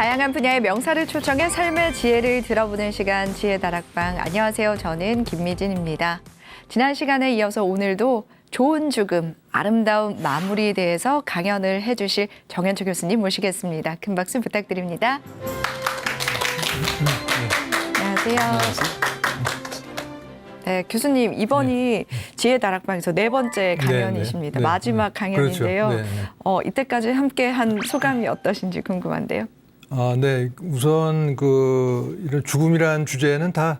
다양한 분야의 명사를 초청해 삶의 지혜를 들어보는 시간 지혜다락방. 안녕하세요. 저는 김미진입니다. 지난 시간에 이어서 오늘도 좋은 죽음, 아름다운 마무리에 대해서 강연을 해주실 정현초 교수님 모시겠습니다. 큰 박수 부탁드립니다. 안녕하세요. 네, 교수님 이번이 지혜다락방에서 네 번째 강연이십니다. 네, 네, 마지막 강연인데요. 그렇죠. 네. 이때까지 함께한 소감이 어떠신지 궁금한데요. 네. 우선 이런 죽음이라는 주제는 다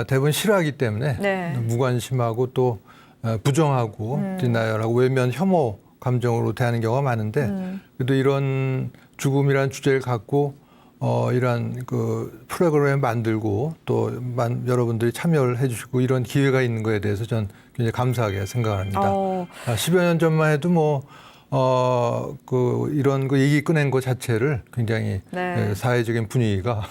대부분 싫어하기 때문에 네. 무관심하고 또 부정하고 디나열하고 외면 혐오 감정으로 대하는 경우가 많은데 그래도 이런 죽음이라는 주제를 갖고 이런 프로그램을 만들고 또 여러분들이 참여를 해주시고 이런 기회가 있는 거에 대해서 전 굉장히 감사하게 생각합니다. 10여 년 전만 해도 이런 얘기 꺼낸 것 자체를 굉장히 네. 사회적인 분위기가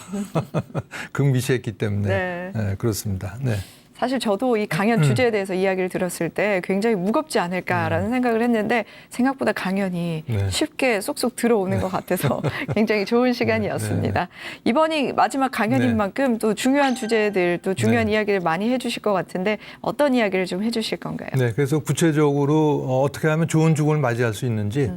극미시했기 때문에 네. 그렇습니다. 네. 사실 저도 이 강연 주제에 대해서 이야기를 들었을 때 굉장히 무겁지 않을까라는 생각을 했는데 생각보다 강연이 네. 쉽게 쏙쏙 들어오는 것 같아서 굉장히 좋은 시간이었습니다. 이번이 마지막 강연인 네. 만큼 또 중요한 주제들 또 중요한 네. 이야기를 많이 해주실 것 같은데 어떤 이야기를 좀 해주실 건가요? 네, 그래서 구체적으로 어떻게 하면 좋은 죽음을 맞이할 수 있는지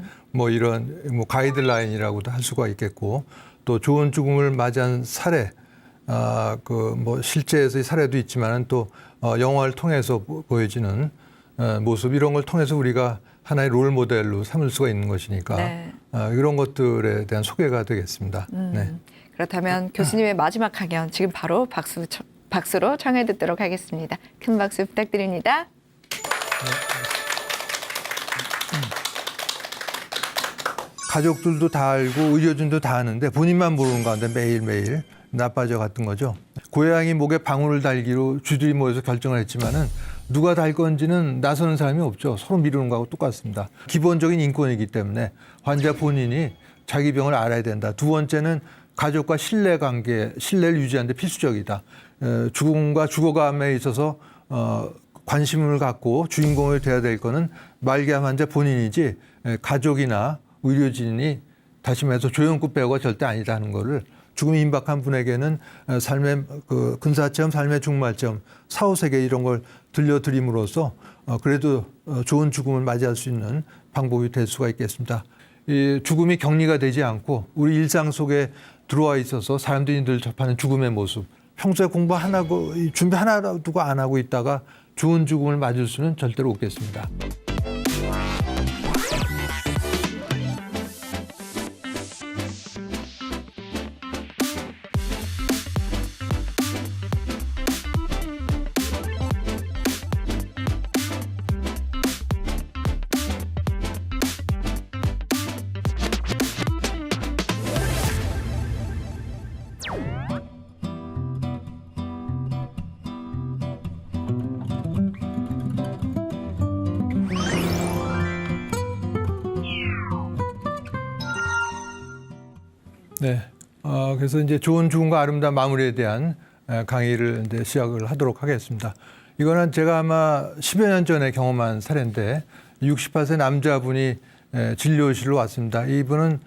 이런 가이드라인이라고도 할 수가 있겠고 또 좋은 죽음을 맞이한 사례 실제에서의 사례도 있지만은 또 영화를 통해서 보여지는 모습 이런 걸 통해서 우리가 하나의 롤 모델로 삼을 수가 있는 것이니까 네. 이런 것들에 대한 소개가 되겠습니다. 네. 그렇다면 교수님의 마지막 강연 지금 바로 박수로 청해 듣도록 하겠습니다. 큰 박수 부탁드립니다. 가족들도 다 알고 의료진도 다 아는데 본인만 모르는 가운데 매일매일 나빠져 갔던 거죠. 고양이 목에 방울을 달기로 주들이 모여서 결정을 했지만은 누가 달 건지는 나서는 사람이 없죠. 서로 미루는 거하고 똑같습니다. 기본적인 인권이기 때문에 환자 본인이 자기 병을 알아야 된다. 두 번째는 가족과 신뢰를 유지하는 데 필수적이다. 죽음과 죽어감에 있어서 관심을 갖고 주인공이 돼야 될 거는 말기암 환자 본인이지 가족이나 의료진이 다시 말해서 조연급 배우가 절대 아니다는 거를 죽음이 임박한 분에게는 삶의 근사점, 삶의 종말점, 사후세계 이런 걸 들려드림으로써 그래도 좋은 죽음을 맞이할 수 있는 방법이 될 수가 있겠습니다. 이 죽음이 격리가 되지 않고 우리 일상 속에 들어와 있어서 사람들이 늘 접하는 죽음의 모습. 평소에 공부 하나고 준비 하나라도 안 하고 있다가 좋은 죽음을 맞을 수는 절대로 없겠습니다. 네. 그래서 이제 좋은 죽음과 아름다운 마무리에 대한 강의를 이제 시작을 하도록 하겠습니다. 이거는 제가 아마 10여 년 전에 경험한 사례인데 68세 남자분이 진료실로 왔습니다. 이분은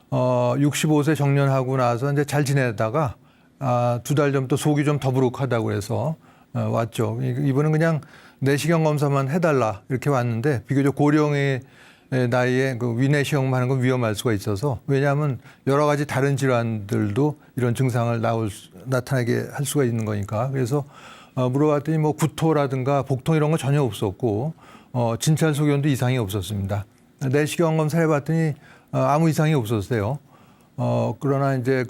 65세 정년하고 나서 이제 잘 지내다가 2달 전부터 속이 좀 더부룩하다고 해서 왔죠. 이분은 그냥 내시경 검사만 해달라 이렇게 왔는데 비교적 고령의 나이에 위내시경만 하는 건 위험할 수가 있어서 왜냐하면 여러 가지 다른 질환들도 이런 증상을 나타나게 할 수가 있는 거니까 그래서 물어봤더니 구토라든가 복통 이런 거 전혀 없었고 진찰 소견도 이상이 없었습니다. 내시경 검사를 해봤더니 아무 이상이 없었어요. 그러나 이제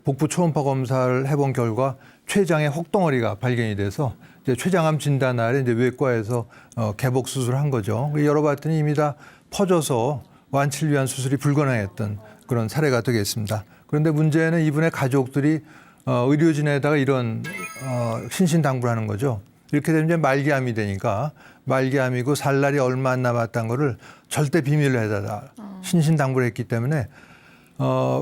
복부 초음파 검사를 해본 결과 췌장에 혹덩어리가 발견이 돼서 이제 췌장암 진단날에 이제 외과에서 개복 수술한 거죠. 열어봤더니 이미 다 퍼져서 완치를 위한 수술이 불가능했던 그런 사례가 되겠습니다. 그런데 문제는 이분의 가족들이 의료진에다가 이런 신신당부를 하는 거죠. 이렇게 되면 이제 말기암이 되니까 말기암이고 살 날이 얼마 안 남았다는 거를 절대 비밀로 해달라 신신당부를 했기 때문에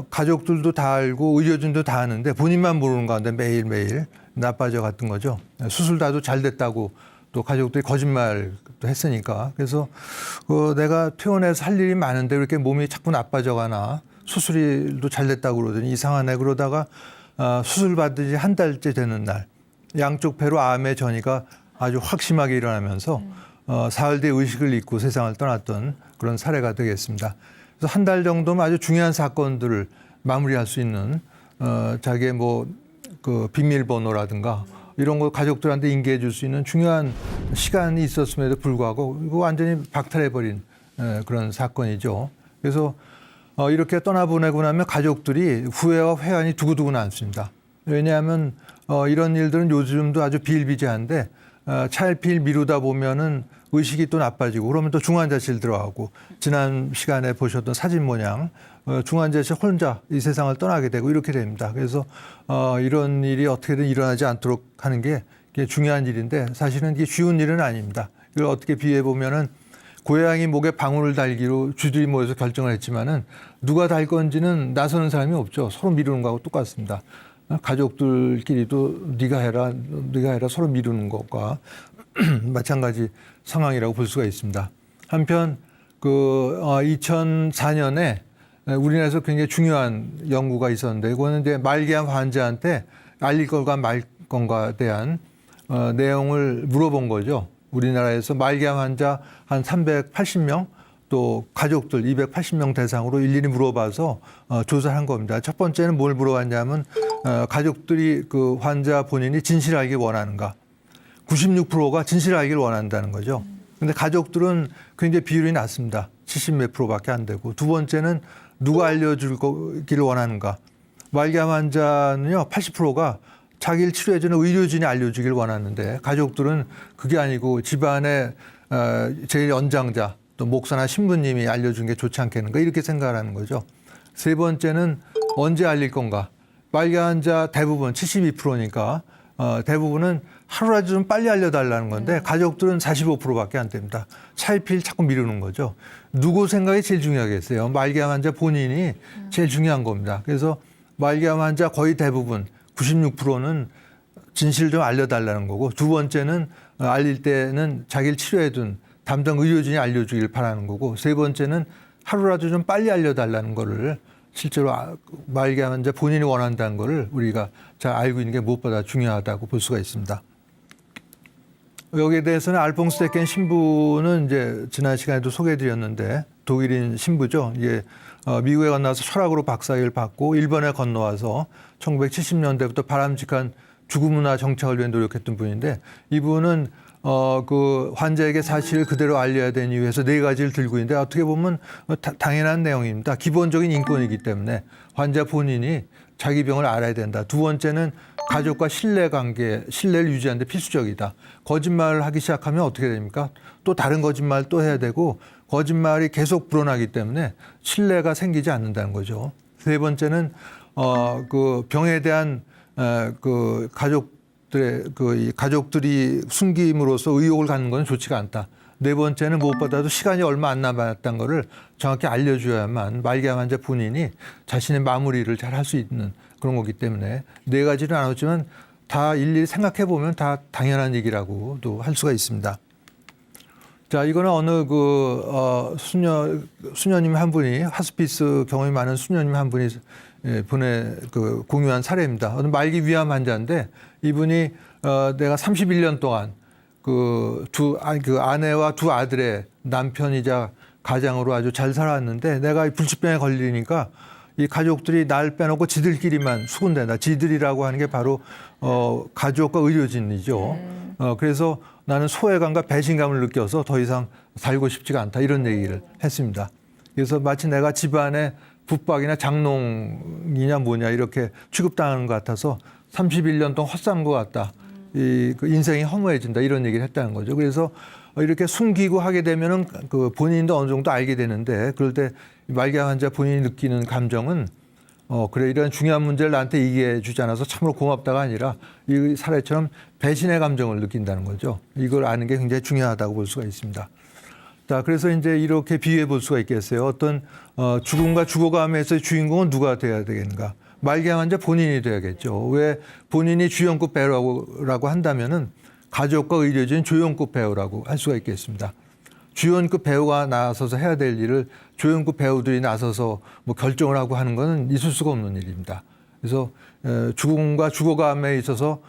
가족들도 다 알고 의료진도 다 아는데 본인만 모르는 가운데 매일매일 나빠져 갔던 거죠. 수술 다도 잘 됐다고 또 가족들이 거짓말도 했으니까. 그래서 내가 퇴원해서 할 일이 많은데 왜 이렇게 몸이 자꾸 나빠져 가나 수술도 잘 됐다고 그러더니 이상하네 그러다가 수술 받은 지 한 달째 되는 날 양쪽 폐로 암의 전이가 아주 확심하게 일어나면서 사흘 뒤에 의식을 잃고 세상을 떠났던 그런 사례가 되겠습니다. 그래서 한 달 정도면 아주 중요한 사건들을 마무리할 수 있는 자기의 그 비밀번호라든가 이런 거 가족들한테 인계해 줄 수 있는 중요한 시간이 있었음에도 불구하고 이거 완전히 박탈해버린 그런 사건이죠. 그래서 이렇게 떠나보내고 나면 가족들이 후회와 회한이 두고두고 남습니다. 왜냐하면 이런 일들은 요즘도 아주 비일비재한데 차일피일 미루다 보면은 의식이 또 나빠지고 그러면 또 중환자실 들어가고 지난 시간에 보셨던 사진 모양 중환자실 혼자 이 세상을 떠나게 되고 이렇게 됩니다. 그래서 이런 일이 어떻게든 일어나지 않도록 하는 게 중요한 일인데 사실은 이게 쉬운 일은 아닙니다. 이걸 어떻게 비유해 보면은 고양이 목에 방울을 달기로 쥐들이 모여서 결정을 했지만은 누가 달 건지는 나서는 사람이 없죠. 서로 미루는 거하고 똑같습니다. 가족들끼리도 네가 해라 서로 미루는 것과 마찬가지 상황이라고 볼 수가 있습니다. 한편 그 2004년에 우리나라에서 굉장히 중요한 연구가 있었는데 이거는 이제 말기암 환자한테 알릴 것과 말 건가에 대한 내용을 물어본 거죠. 우리나라에서 말기암 환자 한 380명 또 가족들 280명 대상으로 일일이 물어봐서 조사한 겁니다. 첫 번째는 뭘 물어봤냐면 가족들이 그 환자 본인이 진실을 알기 원하는가. 96%가 진실을 알기를 원한다는 거죠. 근데 가족들은 굉장히 비율이 낮습니다. 70몇 %밖에 안 되고. 두 번째는 누가 알려주기를 원하는가. 말기암 환자는요 80%가 자기를 치료해주는 의료진이 알려주길 원하는데 가족들은 그게 아니고 집안의 제일 연장자 또 목사나 신부님이 알려준 게 좋지 않겠는가 이렇게 생각하는 거죠. 세 번째는 언제 알릴 건가. 말기암 환자 대부분 72%니까 대부분은 하루라도 좀 빨리 알려달라는 건데 가족들은 45%밖에 안 됩니다. 차일피일 자꾸 미루는 거죠. 누구 생각이 제일 중요하겠어요. 말기암 환자 본인이 제일 중요한 겁니다. 그래서 말기암 환자 거의 대부분 96%는 진실을 좀 알려달라는 거고 두 번째는 알릴 때는 자기를 치료해둔 담당 의료진이 알려주길 바라는 거고 세 번째는 하루라도 좀 빨리 알려달라는 거를 실제로 말기암 환자 본인이 원한다는 거를 우리가 잘 알고 있는 게 무엇보다 중요하다고 볼 수가 있습니다. 여기에 대해서는 알퐁스 데켄 신부는 이제 지난 시간에도 소개해드렸는데 독일인 신부죠. 이게 미국에 건너와서 철학으로 박사학위를 받고 일본에 건너와서 1970년대부터 바람직한 주구문화 정착을 위해 노력했던 분인데 이분은 그 환자에게 사실을 그대로 알려야 되는 이유에서 네 가지를 들고 있는데 어떻게 보면 당연한 내용입니다. 기본적인 인권이기 때문에 환자 본인이 자기 병을 알아야 된다. 두 번째는 가족과 신뢰를 유지하는 데 필수적이다. 거짓말을 하기 시작하면 어떻게 됩니까? 또 다른 거짓말 또 해야 되고 거짓말이 계속 불어나기 때문에 신뢰가 생기지 않는다는 거죠. 세 번째는 그 병에 대한 그 가족들이 숨김으로써 의혹을 갖는 건 좋지가 않다. 네 번째는 무엇보다도 시간이 얼마 안 남았다는 거를 정확히 알려줘야만 말기암 환자 본인이 자신의 마무리를 잘 할 수 있는 그런 거기 때문에 네 가지를 나눴지만 다 일일이 생각해 보면 다 당연한 얘기라고도 할 수가 있습니다. 자, 이거는 어느 수녀님 한 분이 하스피스 경험이 많은 수녀님 한 분이 공유한 사례입니다. 어느 말기 위암 환자인데 이분이 내가 31년 동안 그 아내와 두 아들의 남편이자 가장으로 아주 잘 살았는데 내가 불치병에 걸리니까 이 가족들이 날 빼놓고 지들끼리만 수군댄다. 지들이라고 하는 게 바로 가족과 의료진이죠. 그래서 나는 소외감과 배신감을 느껴서 더 이상 살고 싶지가 않다. 이런 얘기를 했습니다. 그래서 마치 내가 집안에 붙박이나 장농이냐 뭐냐 이렇게 취급당하는 것 같아서 31년 동안 헛산 것 같다. 그 인생이 허무해진다. 이런 얘기를 했다는 거죠. 그래서 이렇게 숨기고 하게 되면은 그 본인도 어느 정도 알게 되는데 그럴 때 말기암 환자 본인이 느끼는 감정은 그래 이런 중요한 문제를 나한테 얘기해 주지 않아서 참으로 고맙다가 아니라 이 사례처럼 배신의 감정을 느낀다는 거죠. 이걸 아는 게 굉장히 중요하다고 볼 수가 있습니다. 자, 그래서 이제 이렇게 비유해 볼 수가 있겠어요. 어떤 죽음과 죽어감에서의 주인공은 누가 돼야 되겠는가? 말기암 환자 본인이 돼야겠죠. 왜 본인이 주연급 배우라고 한다면은 가족과 의료진 조연급 배우라고 할 수가 있겠습니다. 주연급 배우가 나서서 해야 될 일을 조연급 배우들이 나서서 뭐 결정을 하고 하는 것은 있을 수가 없는 일입니다. 그래서 죽음과 죽어감에 있어서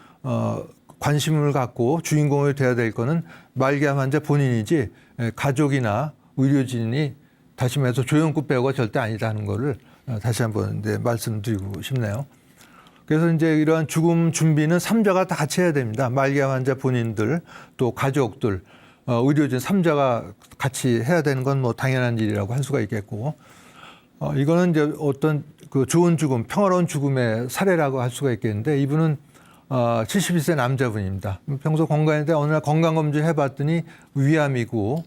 관심을 갖고 주인공이 돼야 될 거는 말기암 환자 본인이지 가족이나 의료진이 다시 말해서 조연급 배우가 절대 아니다는 거를 다시 한번 이제 말씀드리고 싶네요. 그래서 이제 이러한 죽음 준비는 3자가 다 같이 해야 됩니다. 말기암 환자 본인들 또 가족들 의료진 3자가 같이 해야 되는 건 뭐 당연한 일이라고 할 수가 있겠고 이거는 이제 어떤 그 좋은 죽음, 평화로운 죽음의 사례라고 할 수가 있겠는데 이분은 72세 남자분입니다. 평소 건강했는데 어느 날 건강검진 해봤더니 위암이고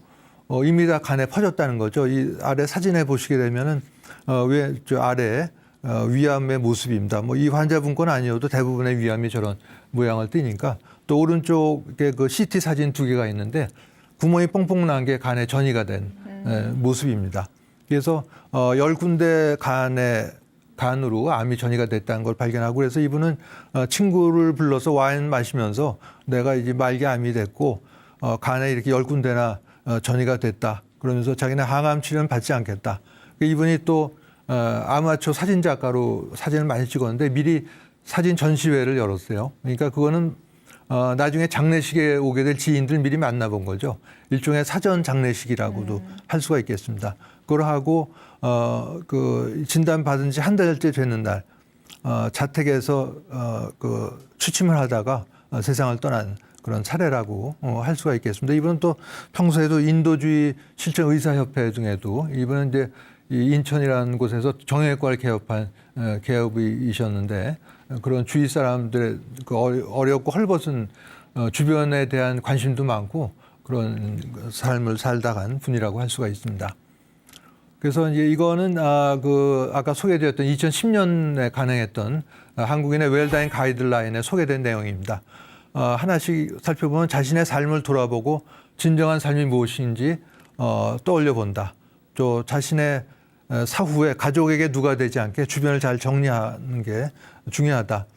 이미 다 간에 퍼졌다는 거죠. 이 아래 사진에 보시게 되면은 왜 저 아래 위암의 모습입니다. 뭐 이 환자분 건 아니어도 대부분의 위암이 저런 모양을 띠니까 또 오른쪽에 그 CT 사진 2개가 있는데 구멍이 뽕뽕 난 게 간에 전이가 된 모습입니다. 그래서 10군데 간으로 암이 전이가 됐다는 걸 발견하고 그래서 이분은 친구를 불러서 와인 마시면서 내가 이제 말기암이 됐고 간에 이렇게 10군데나 전이가 됐다. 그러면서 자기는 항암 치료는 받지 않겠다. 이분이 또 아마추어 사진 작가로 사진을 많이 찍었는데 미리 사진 전시회를 열었어요. 그러니까 그거는 나중에 장례식에 오게 될 지인들 미리 만나본 거죠. 일종의 사전 장례식이라고도 할 수가 있겠습니다. 그걸 하고 그 진단 받은 지 한 달째 되는 날 자택에서 그 취침을 하다가 세상을 떠난 그런 사례라고 할 수가 있겠습니다. 이분은 또 평소에도 인도주의 실천 의사협회 등에도 이분은 이제 이 인천이라는 곳에서 정형외과를 개업한 개업이셨는데 그런 주위 사람들의 그 어렵고 헐벗은 주변에 대한 관심도 많고 그런 삶을 살다 간 분이라고 할 수가 있습니다. 그래서 이제 이거는 아까 소개드렸던 2010년에 간행했던 한국인의 웰다잉 가이드라인에 소개된 내용입니다. 하나씩 살펴보면 자신의 삶을 돌아보고 진정한 삶이 무엇인지 떠올려 본다. 또 자신의 사후에 가족에게 누가 되지 않게 주변을 잘 정리하는 게 중요하다.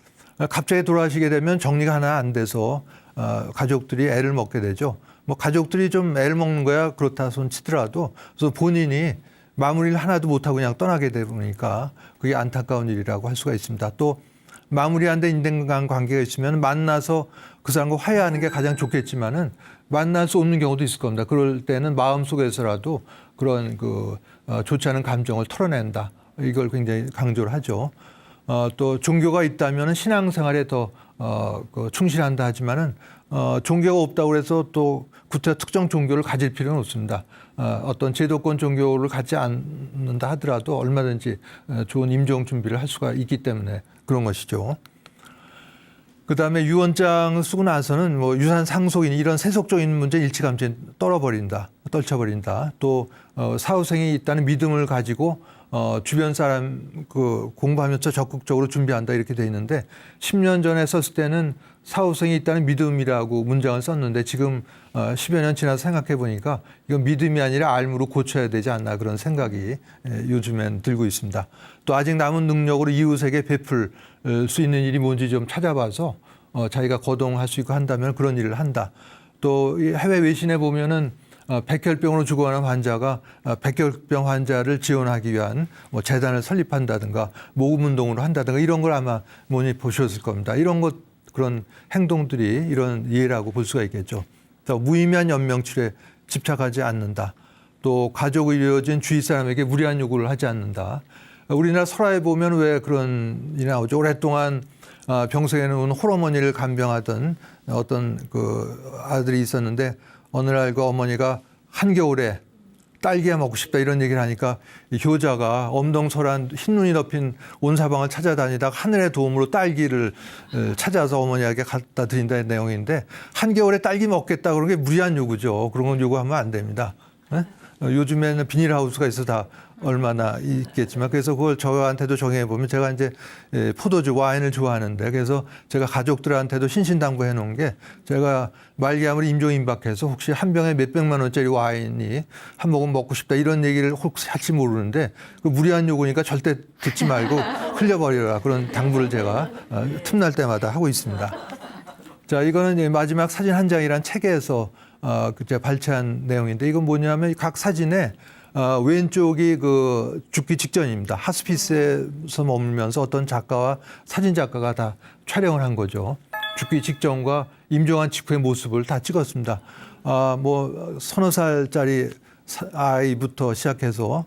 갑자기 돌아가시게 되면 정리가 하나 안 돼서 가족들이 애를 먹게 되죠. 뭐 가족들이 좀 애를 먹는 거야 그렇다 손 치더라도 그래서 본인이 마무리를 하나도 못하고 그냥 떠나게 되다 보니까 그게 안타까운 일이라고 할 수가 있습니다. 또 마무리 안 된 인간 관계가 있으면 만나서 그 사람과 화해하는 게 가장 좋겠지만은 만날 수 없는 경우도 있을 겁니다. 그럴 때는 마음속에서라도 그런 좋지 않은 감정을 털어낸다. 이걸 굉장히 강조를 하죠. 또 종교가 있다면 신앙생활에 더 충실한다 하지만은 종교가 없다고 해서 또 구태 특정 종교를 가질 필요는 없습니다. 어떤 제도권 종교를 갖지 않는다 하더라도 얼마든지 좋은 임종 준비를 할 수가 있기 때문에 그런 것이죠. 그다음에 유언장을 쓰고 나서는 뭐 유산 상속인 이런 세속적인 문제 일찌감치 떨쳐버린다. 또 사후생이 있다는 믿음을 가지고 주변 사람 공부하면서 적극적으로 준비한다 이렇게 돼 있는데 10년 전에 썼을 때는 사후생이 있다는 믿음이라고 문장을 썼는데 지금 10여 년 지나서 생각해 보니까 이건 믿음이 아니라 알무로 고쳐야 되지 않나 그런 생각이 요즘엔 들고 있습니다. 또 아직 남은 능력으로 이웃에게 베풀 수 있는 일이 뭔지 좀 찾아봐서 자기가 거동할 수 있고 한다면 그런 일을 한다. 또 해외 외신에 보면은 백혈병으로 죽어가는 환자가 백혈병 환자를 지원하기 위한 뭐 재단을 설립한다든가 모금 운동으로 한다든가 이런 걸 아마 많이 보셨을 겁니다. 이런 것 그런 행동들이 이런 예라고 볼 수가 있겠죠. 또 무의미한 연명 치료에 집착하지 않는다. 또 가족 의료진 주위 사람에게 무리한 요구를 하지 않는다. 우리나라 설화에 보면 왜 그런 일이 나오죠. 오랫동안 병석에는 호르몬을 간병하던 어떤 아들이 있었는데 어느 날 그 어머니가 한겨울에 딸기가 먹고 싶다 이런 얘기를 하니까 이 효자가 엄동설한 흰눈이 덮인 온 사방을 찾아다니다가 하늘의 도움으로 딸기를 찾아서 어머니에게 갖다 드린다는 내용인데 한겨울에 딸기 먹겠다 그런 게 무리한 요구죠. 그런 건 요구하면 안 됩니다. 네? 요즘에는 비닐하우스가 있어 다 얼마나 있겠지만 그래서 그걸 저한테도 정해 보면 제가 이제 포도주 와인을 좋아하는데 그래서 제가 가족들한테도 신신당부해 놓은 게 제가 말기암을 임종임박해서 혹시 한 병에 몇백만 원짜리 와인이 한 모금 먹고 싶다 이런 얘기를 혹시 할지 모르는데 그 무리한 요구니까 절대 듣지 말고 흘려버리라 그런 당부를 제가 틈날 때마다 하고 있습니다. 자, 이거는 이제 마지막 사진 한 장이란 책에서 제가 발췌한 내용인데 이건 뭐냐면 각 사진에 왼쪽이 그 죽기 직전입니다. 하스피스에서 머물면서 어떤 작가와 사진 작가가 다 촬영을 한 거죠. 죽기 직전과 임종한 직후의 모습을 다 찍었습니다. 뭐 서너 살짜리 아이부터 시작해서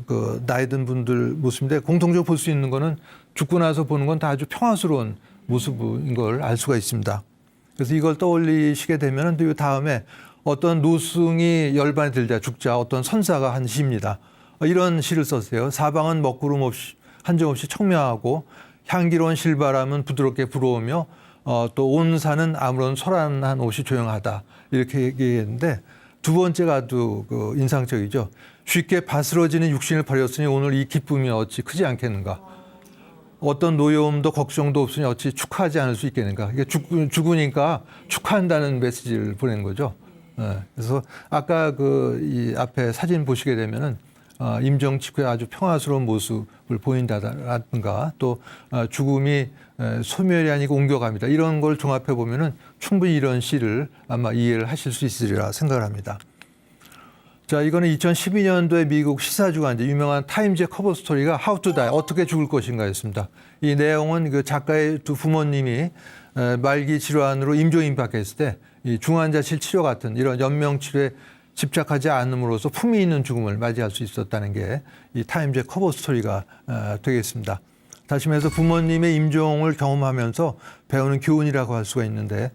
그 나이 든 분들 모습인데 공통적으로 볼 수 있는 거는 죽고 나서 보는 건 다 아주 평화스러운 모습인 걸 알 수가 있습니다. 그래서 이걸 떠올리시게 되면 그 다음에 어떤 노승이 열반에 들자 죽자 어떤 선사가 한 시입니다. 이런 시를 썼어요. 사방은 먹구름 없이 한정없이 청명하고 향기로운 실바람은 부드럽게 불어오며 또 온 산은 아무런 소란한 옷이 조용하다. 이렇게 얘기했는데 두 번째가 아주 그 인상적이죠. 쉽게 바스러지는 육신을 버렸으니 오늘 이 기쁨이 어찌 크지 않겠는가. 어떤 노여움도 걱정도 없으니 어찌 축하하지 않을 수 있겠는가. 이게 죽으니까 축하한다는 메시지를 보낸 거죠. 그래서 아까 이 앞에 사진 보시게 되면은 임종 직후에 아주 평화스러운 모습을 보인다든가 또 죽음이 소멸이 아니고 옮겨갑니다. 이런 걸 종합해 보면은 충분히 이런 시를 아마 이해를 하실 수 있으리라 생각을 합니다. 자, 이거는 2012년도에 미국 시사주간 유명한 타임즈의 커버 스토리가 How to Die, 어떻게 죽을 것인가였습니다. 이 내용은 그 작가의 두 부모님이 말기 질환으로 임종 임박했을 때 이 중환자실 치료 같은 이런 연명 치료에 집착하지 않음으로써 품위 있는 죽음을 맞이할 수 있었다는 게 이 타임즈의 커버 스토리가 되겠습니다. 다시 말해서 부모님의 임종을 경험하면서 배우는 교훈이라고 할 수가 있는데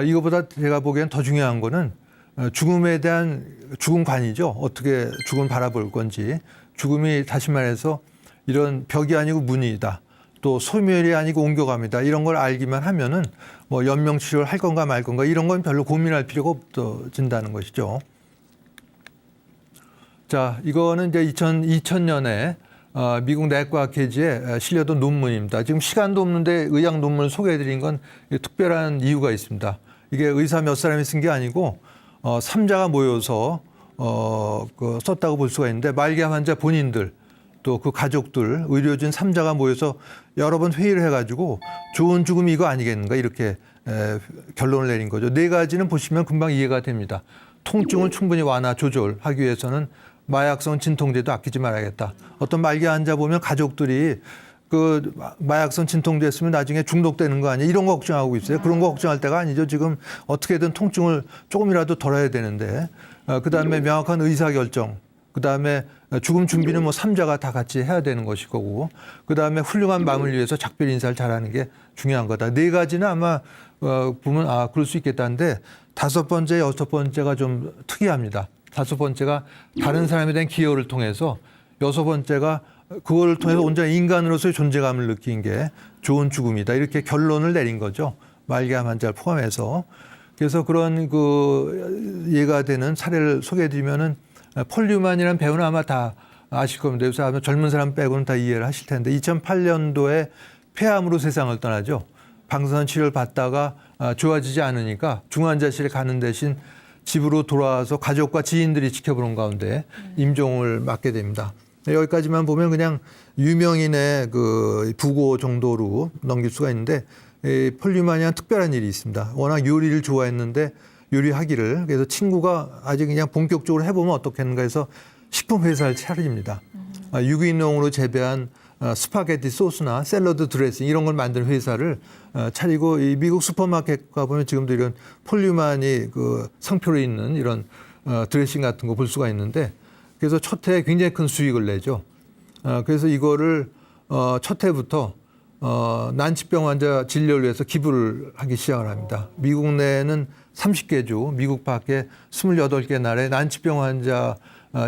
이거보다 제가 보기엔 더 중요한 거는 죽음에 대한 죽음관이죠. 어떻게 죽음을 바라볼 건지. 죽음이 다시 말해서 이런 벽이 아니고 문이다. 또 소멸이 아니고 옮겨갑니다. 이런 걸 알기만 하면은 뭐 연명치료를 할 건가 말 건가 이런 건 별로 고민할 필요가 없어진다는 것이죠. 자, 이거는 이제 2000년에 미국 내과학회지에 실려던 논문입니다. 지금 시간도 없는데 의학 논문을 소개해드린 건 특별한 이유가 있습니다. 이게 의사 몇 사람이 쓴 게 아니고 삼자가 모여서 썼다고 볼 수가 있는데 말기암 환자 본인들 또 그 가족들 의료진 삼자가 모여서 여러 번 회의를 해가지고 좋은 죽음이 이거 아니겠는가 이렇게 결론을 내린 거죠. 네 가지는 보시면 금방 이해가 됩니다. 통증을 충분히 완화 조절하기 위해서는 마약성 진통제도 아끼지 말아야겠다. 어떤 말기 환자 보면 가족들이 그 마약성 진통제였으면 나중에 중독되는 거 아니야? 이런 거 걱정하고 있어요. 그런 거 걱정할 때가 아니죠. 지금 어떻게든 통증을 조금이라도 덜어야 되는데 그다음에 명확한 의사결정, 그다음에 죽음 준비는 뭐 삼자가 다 같이 해야 되는 것일 거고 그다음에 훌륭한 마음을 위해서 작별 인사를 잘하는 게 중요한 거다. 네 가지는 아마 보면 그럴 수 있겠다는데 다섯 번째, 여섯 번째가 좀 특이합니다. 다섯 번째가 다른 사람에 대한 기여를 통해서 여섯 번째가 그걸 통해서 온전히 인간으로서의 존재감을 느낀 게 좋은 죽음이다. 이렇게 결론을 내린 거죠. 말기암 환자를 포함해서. 그래서 그런 그 예가 되는 사례를 소개해 드리면은 폴 뉴만이라는 배우는 아마 다 아실 겁니다. 요새 아마 젊은 사람 빼고는 다 이해를 하실 텐데 2008년도에 폐암으로 세상을 떠나죠. 방사선 치료를 받다가 좋아지지 않으니까 중환자실에 가는 대신 집으로 돌아와서 가족과 지인들이 지켜보는 가운데 임종을 맞게 됩니다. 여기까지만 보면 그냥 유명인의 그 부고 정도로 넘길 수가 있는데 폴 뉴만이한 특별한 일이 있습니다. 워낙 요리를 좋아했는데 요리하기를 그래서 친구가 아직 그냥 본격적으로 해보면 어떻겠는가 해서 식품 회사를 차립니다. 유기농으로 재배한 스파게티 소스나 샐러드 드레싱 이런 걸 만드는 회사를 차리고 이 미국 슈퍼마켓 가보면 지금도 이런 폴 뉴만이 그 상표로 있는 이런 드레싱 같은 거 볼 수가 있는데 그래서 첫 해에 굉장히 큰 수익을 내죠. 그래서 이거를 첫 해부터 난치병 환자 진료를 위해서 기부를 하기 시작을 합니다. 미국 내에는 30개 주, 미국 밖에 28개 나라에 난치병 환자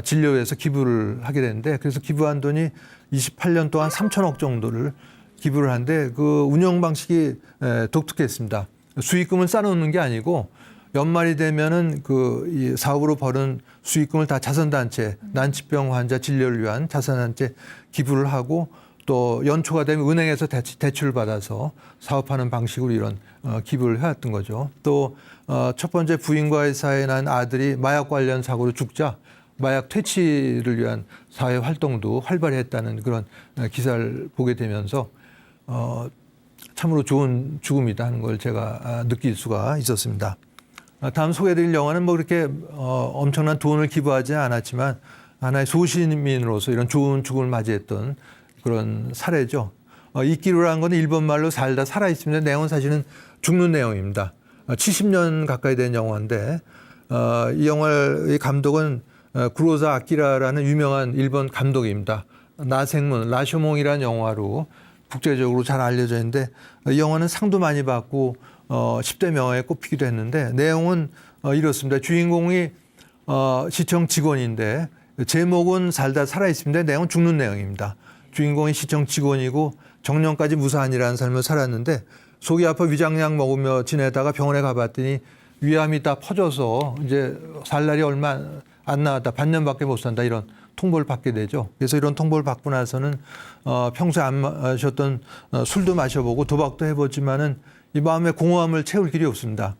진료에 위해서 기부를 하게 되는데 그래서 기부한 돈이 28년 동안 3천억 정도를 기부를 하는데 그 운영 방식이 독특했습니다. 수익금을 쌓아놓는 게 아니고 연말이 되면은 이 사업으로 벌은 수익금을 다 자선단체, 난치병 환자 진료를 위한 자선단체 기부를 하고 또 연초가 되면 은행에서 대출을 받아서 사업하는 방식으로 이런 기부를 해왔던 거죠. 또 첫 번째 부인과의 사이에 난 아들이 마약 관련 사고로 죽자 마약 퇴치를 위한 사회 활동도 활발히 했다는 그런 기사를 보게 되면서 참으로 좋은 죽음이다 하는 걸 제가 느낄 수가 있었습니다. 다음 소개해드릴 영화는 뭐 그렇게 엄청난 돈을 기부하지 않았지만 하나의 소시민으로서 이런 좋은 죽음을 맞이했던 그런 사례죠. 이끼루라는 건 일본 말로 살다 살아있습니다. 내용은 사실은 죽는 내용입니다. 70년 가까이 된 영화인데 이 영화의 감독은 구로사 아키라라는 유명한 일본 감독입니다. 나생문, 라쇼몽이라는 영화로 국제적으로 잘 알려져 있는데 이 영화는 상도 많이 받고 10대 명화에 꼽히기도 했는데 내용은 이렇습니다. 주인공이 시청 직원인데 제목은 살다 살아있습니다. 내용은 죽는 내용입니다. 주인공이 시청 직원이고 정년까지 무사한이라는 삶을 살았는데 속이 아파 위장약 먹으며 지내다가 병원에 가봤더니 위암이 다 퍼져서 이제 살 날이 얼마 안 나왔다. 반년밖에 못 산다. 이런 통보를 받게 되죠. 그래서 이런 통보를 받고 나서는 평소에 안 마셨던 술도 마셔보고 도박도 해보지만은 이 마음의 공허함을 채울 길이 없습니다.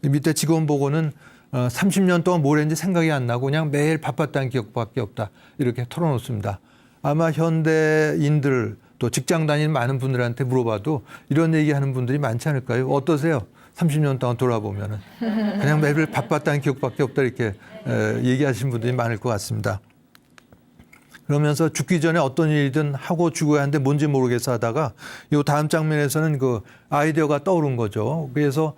밑에 직원 보고는 30년 동안 뭘 했는지 생각이 안 나고 그냥 매일 바빴다는 기억밖에 없다. 이렇게 털어놓습니다. 아마 현대인들 또 직장 다니는 많은 분들한테 물어봐도 이런 얘기하는 분들이 많지 않을까요? 어떠세요? 30년 동안 돌아보면은 그냥 매일 바빴다는 기억밖에 없다 이렇게 얘기하시는 분들이 많을 것 같습니다. 그러면서 죽기 전에 어떤 일이든 하고 죽어야 하는데 뭔지 모르겠어 하다가 이 다음 장면에서는 그 아이디어가 떠오른 거죠. 그래서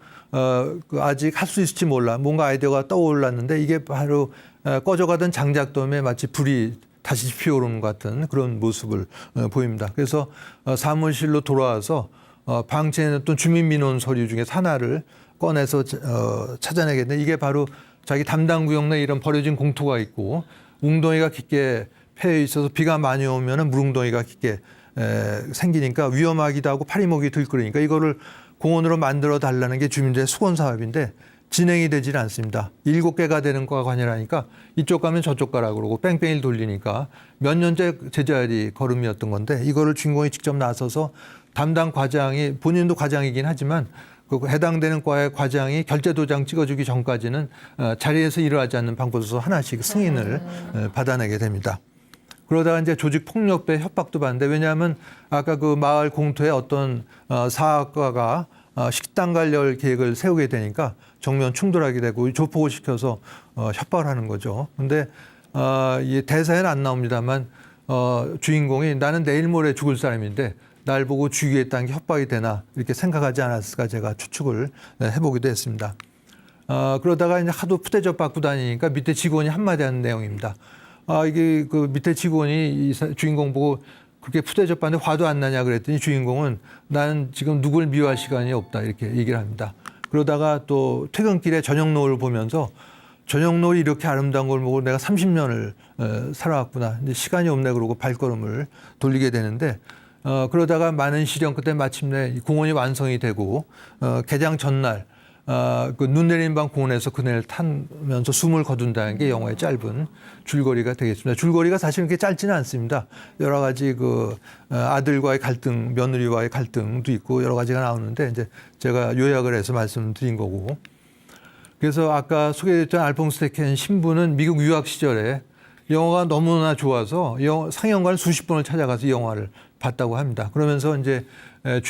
아직 할 수 있을지 몰라. 뭔가 아이디어가 떠올랐는데 이게 바로 꺼져가던 장작돔에 마치 불이 다시 피어오르는 것 같은 그런 모습을 보입니다. 그래서 사무실로 돌아와서 방치해 놨던 주민민원 서류 중에 하나를 꺼내서 찾아내겠는데 이게 바로 자기 담당 구역 내에 이런 버려진 공터가 있고 웅덩이가 깊게 패여 있어서 비가 많이 오면 물웅덩이가 깊게 생기니까 위험하기도 하고 파리목이 들끓으니까 이거를 공원으로 만들어 달라는 게 주민들의 수건 사업인데 진행이 되질 않습니다. 7개가 되는 거가 관여하니까 이쪽 가면 저쪽 가라 그러고 뺑뺑이를 돌리니까 몇 년째 제자리 걸음이었던 건데 이거를 주인공이 직접 나서서 담당 과장이 본인도 과장이긴 하지만 그 해당되는 과의 과장이 결제 도장 찍어주기 전까지는 자리에서 일어나지 않는 방법으로서 하나씩 승인을 받아내게 됩니다. 그러다가 이제 조직 폭력배 협박도 받는데 왜냐하면 아까 그 마을 공터에 어떤 사학과가 식당 관련 계획을 세우게 되니까 정면 충돌하게 되고 조폭을 시켜서 협박을 하는 거죠. 근데 이 대사에는 안 나옵니다만 주인공이 나는 내일 모레 죽을 사람인데 날 보고 죽이겠다는 게 협박이 되나 이렇게 생각하지 않았을까 제가 추측을 해보기도 했습니다. 그러다가 이제 하도 푸대접 받고 다니니까 밑에 직원이 한마디 하는 내용입니다. 이게 그 밑에 직원이 이 주인공 보고 그렇게 푸대접 받는데 화도 안 나냐 그랬더니 주인공은 나는 지금 누굴 미워할 시간이 없다 이렇게 얘기를 합니다. 그러다가 또 퇴근길에 저녁 노을 보면서 저녁 노을이 이렇게 아름다운 걸 보고 내가 30년을 살아왔구나. 근데 시간이 없네 그러고 발걸음을 돌리게 되는데 그러다가 많은 시련 끝에 마침내 공원이 완성이 되고 개장 전날 그 눈 내리는 밤 공원에서 그네를 타면서 숨을 거둔다는 게 영화의 짧은 줄거리가 되겠습니다. 줄거리가 사실 그렇게 짧지는 않습니다. 여러 가지 그 아들과의 갈등, 며느리와의 갈등도 있고 여러 가지가 나오는데 이제 제가 요약을 해서 말씀드린 거고. 그래서 아까 소개했던 알퐁스 데켄 신부는 미국 유학 시절에 영화가 너무나 좋아서 상영관을 수십 번을 찾아가서 이 영화를 봤다고 합니다. 그러면서 이제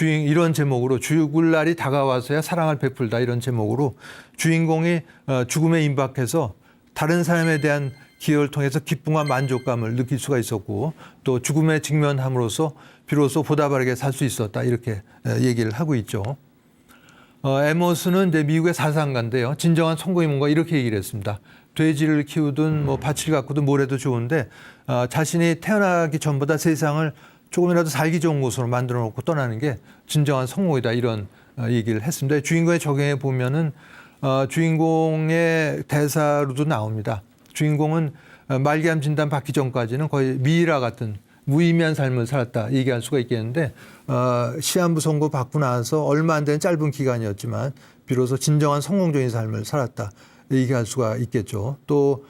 이런 제목으로 죽을 날이 다가와서야 사랑을 베풀다 이런 제목으로 주인공이 죽음에 임박해서 다른 사람에 대한 기여를 통해서 기쁨과 만족감을 느낄 수가 있었고 또 죽음에 직면함으로써 비로소 보다 바르게 살 수 있었다 이렇게 얘기를 하고 있죠. 에머스는 이제 미국의 사상가인데요. 진정한 성공이 뭔가 이렇게 얘기를 했습니다. 돼지를 키우든 뭐 밭을 가꾸든 뭘 해도 좋은데 자신이 태어나기 전보다 세상을 조금이라도 살기 좋은 곳으로 만들어 놓고 떠나는 게 진정한 성공이다 이런 얘기를 했습니다. 주인공에 적용해 보면은 주인공의 대사로도 나옵니다. 주인공은 말기암 진단 받기 전까지는 거의 미이라 같은 무의미한 삶을 살았다 얘기할 수가 있겠는데 시한부 선고 받고 나서 얼마 안 된 짧은 기간이었지만 비로소 진정한 성공적인 삶을 살았다 얘기할 수가 있겠죠. 또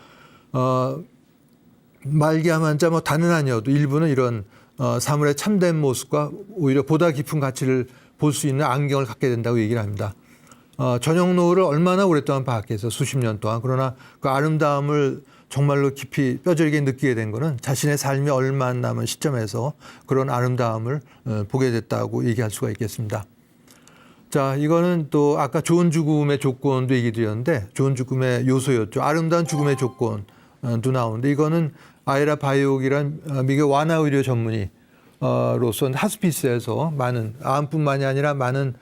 말기암 환자 뭐 다는 아니어도 일부는 이런 사물의 참된 모습과 오히려 보다 깊은 가치를 볼 수 있는 안경을 갖게 된다고 얘기를 합니다. 저녁 노을을 얼마나 오랫동안 봤겠어 수십 년 동안. 그러나 그 아름다움을 정말로 깊이 뼈저리게 느끼게 된 거는 자신의 삶이 얼마 안 남은 시점에서 그런 아름다움을 보게 됐다고 얘기할 수가 있겠습니다. 자, 이거는 또 아까 좋은 죽음의 조건도 얘기 드렸는데 좋은 죽음의 요소였죠. 아름다운 죽음의 조건도 나오는데 이거는 아이라 바이옥이란 미국 완화 의료 전문의 로서 하스피스에서 많은 암뿐만이 아니라 많은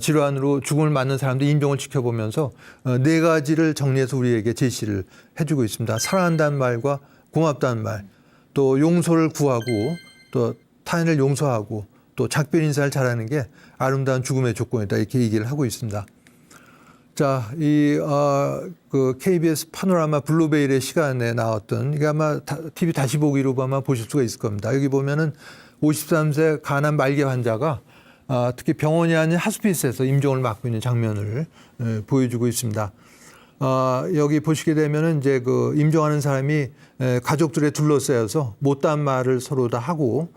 질환으로 죽음을 맞는 사람들 인종을 지켜보면서 네 가지를 정리해서 우리에게 제시를 해주고 있습니다. 사랑한다는 말과 고맙다는 말, 또 용서를 구하고 또 타인을 용서하고 또 작별 인사를 잘하는 게 아름다운 죽음의 조건이다 이렇게 얘기를 하고 있습니다. 자, 그 KBS 파노라마 블루베일의 시간에 나왔던 이게 아마 TV 다시 보기로 아마 보실 수가 있을 겁니다. 여기 보면은 53세 간암 말기 환자가 특히 병원이 아닌 하스피스에서 임종을 맞고 있는 장면을 보여주고 있습니다. 여기 보시게 되면은 이제 그 임종하는 사람이 가족들에 둘러싸여서 못다한 말을 서로 다 하고